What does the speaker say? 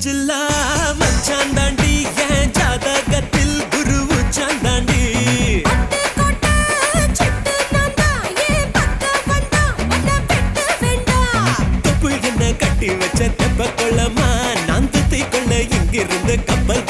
ஜில்லா மச்சான் தாண்டி என் ஜாதகத்தில் குரு உச்சான் தாண்டி தொப்புள் என்ன கட்டி வச்ச தெப்ப கொள்ளமா நான் துத்தி கொள்ள இங்கிருந்து கப்பல்